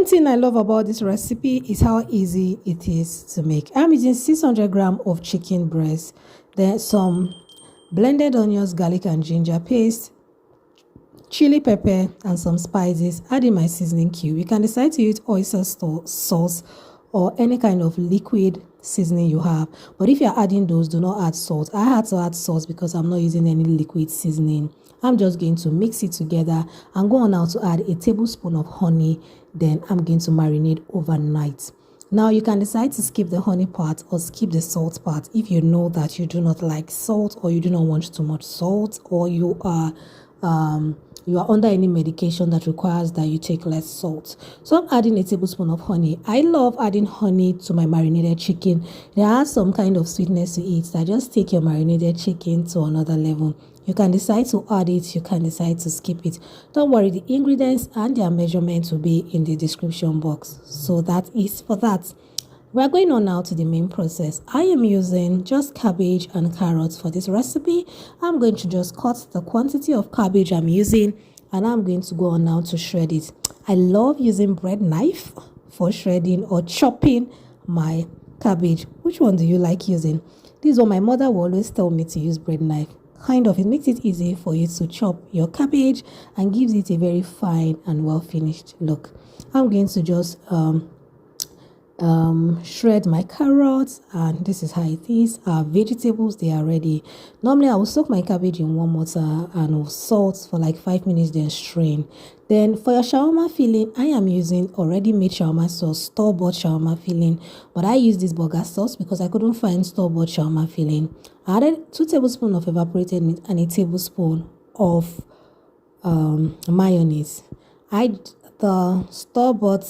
One thing I love about this recipe is how easy it is to make. I'm using 600 grams of chicken breast, then some blended onions, garlic and ginger paste, chili pepper and some spices, adding my seasoning cube. You can decide to use oyster sauce or any kind of liquid seasoning you have, but if you're adding those, do not add salt. I had to add salt because I'm not using any liquid seasoning. I'm just going to mix it together and go on now to add a tablespoon of honey. Then I'm going to marinate overnight. Now you can decide to skip the honey part or skip the salt part if you know that you do not like salt, or you do not want too much salt, or you are under any medication that requires that you take less salt. So I'm adding a tablespoon of honey. I love adding honey to my marinated chicken. There has some kind of sweetness to it that just take your marinated chicken to another level. You can decide to add it, you can decide to skip it. Don't worry, the ingredients and their measurements will be in the description box. So that is for that. We're going on now to the main process. I am using just cabbage and carrots for this recipe. I'm going to just cut the quantity of cabbage I'm using, and I'm going to go on now to shred it. I love using bread knife for shredding or chopping my cabbage. Which one do you like using? This is what my mother will always tell me to use, bread knife. It makes it easy for you to chop your cabbage and gives it a very fine and well finished look. I'm going to just shred my carrots, and this is how it is. Our vegetables, they are ready. Normally I will soak my cabbage in warm water and salt for like 5 minutes, then strain. Then for your shawarma filling, I am using already made shawarma sauce, store-bought shawarma filling, but I use this burger sauce because I couldn't find store-bought shawarma filling. I added 2 tablespoons of evaporated milk and a tablespoon of mayonnaise. The store-bought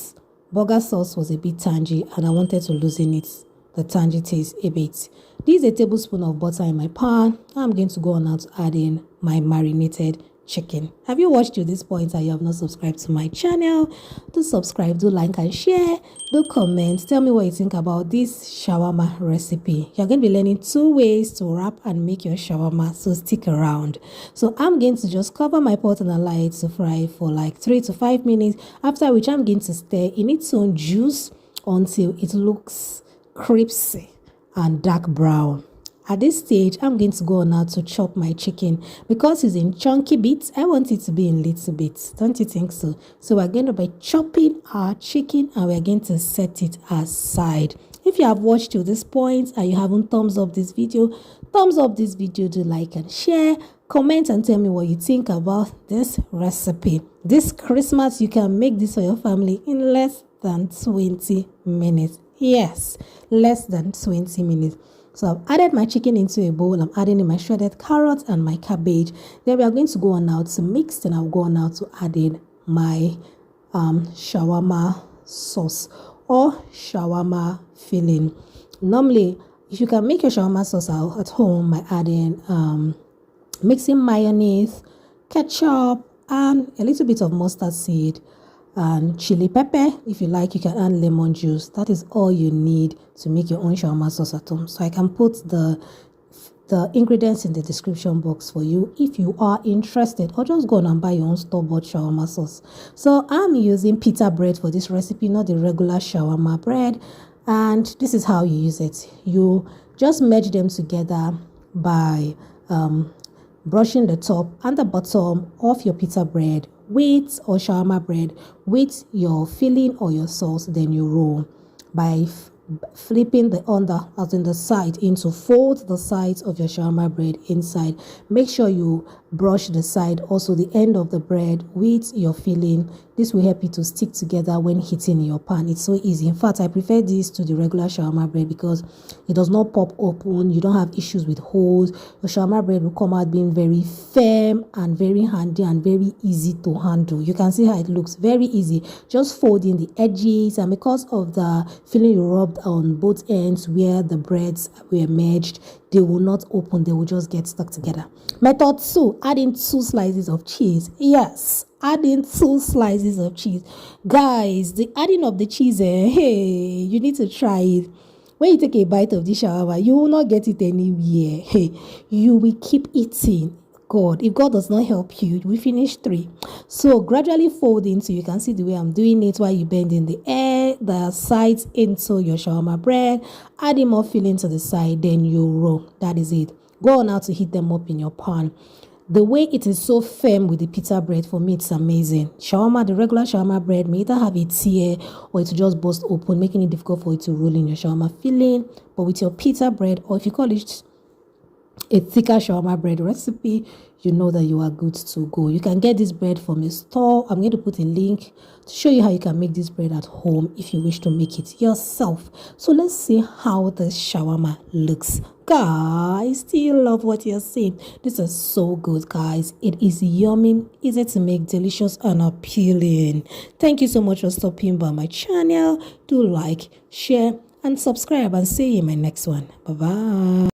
burger sauce was a bit tangy and I wanted to loosen it, the tangy taste a bit. This is a tablespoon of butter in my pan. I'm going to go on now to add in my marinated chicken. Have you watched to this point and you have not subscribed to my channel? Do subscribe, do like and share, do comment. Tell me what you think about this shawarma recipe. You're going to be learning 2 ways to wrap and make your shawarma, so stick around. So I'm going to just cover my pot and allow it to fry for like 3 to 5 minutes, after which I'm going to stir in its own juice until it looks crispy and dark brown. At this stage, I'm going to go on now to chop my chicken. Because it's in chunky bits, I want it to be in little bits. Don't you think so? So we're going to be chopping our chicken and we're going to set it aside. If you have watched to this point and you haven't thumbs up this video, do like and share. Comment and tell me what you think about this recipe. This Christmas, you can make this for your family in less than 20 minutes. Yes, less than 20 minutes. So I've added my chicken into a bowl. I'm adding in my shredded carrots and my cabbage. Then we are going to go on now to mix. Then I'll go on now to add in my shawarma sauce or shawarma filling. Normally, if you can make your shawarma sauce out at home by adding mixing mayonnaise, ketchup, and a little bit of mustard seed and chili pepper. If you like, you can add lemon juice. That is all you need to make your own shawarma sauce at home. So I can put the ingredients in the description box for you if you are interested, or just go on and buy your own store-bought shawarma sauce. So I'm using pita bread for this recipe, not the regular shawarma bread, and this is how you use it. You just merge them together by brushing the top and the bottom of your pita bread with, or shawarma bread, with your filling or your sauce. Then you roll by flipping the under, as in the side, into fold the sides of your shawarma bread inside. Make sure you brush the side, also the end of the bread, with your filling. This will help you to stick together when heating in your pan. It's so easy. In fact, I prefer this to the regular shawarma bread because it does not pop open. You don't have issues with holes. Your shawarma bread will come out being very firm and very handy and very easy to handle. You can see how it looks, very easy. Just folding the edges, and because of the filling you rubbed on both ends where the breads were merged, they will not open, they will just get stuck together. Method 2, adding 2 slices of cheese. Yes, adding 2 slices of cheese. Guys, the adding of the cheese, hey, you need to try it. When you take a bite of this shawarma, you will not get it anywhere. Hey, you will keep eating. God. If God does not help you, we finish 3. So gradually fold into, you can see the way I'm doing it while you bend in the sides into your shawarma bread, adding more filling to the side, then you roll. That is it. Go on now to heat them up in your pan. The way it is so firm with the pita bread, for me, it's amazing. Shawarma, the regular shawarma bread, may either have a tear or it will just burst open, making it difficult for it to roll in your shawarma filling. But with your pita bread, or if you call it a thicker shawarma bread recipe, you know that you are good to go. You can get this bread from a store. I'm going to put a link to show you how you can make this bread at home if you wish to make it yourself. So let's see how the shawarma looks. Guys, still love what you're seeing. This is so good, guys. It is yummy, easy to make, delicious and appealing. Thank you so much for stopping by my channel. Do like, share and subscribe, and see you in my next one. Bye bye.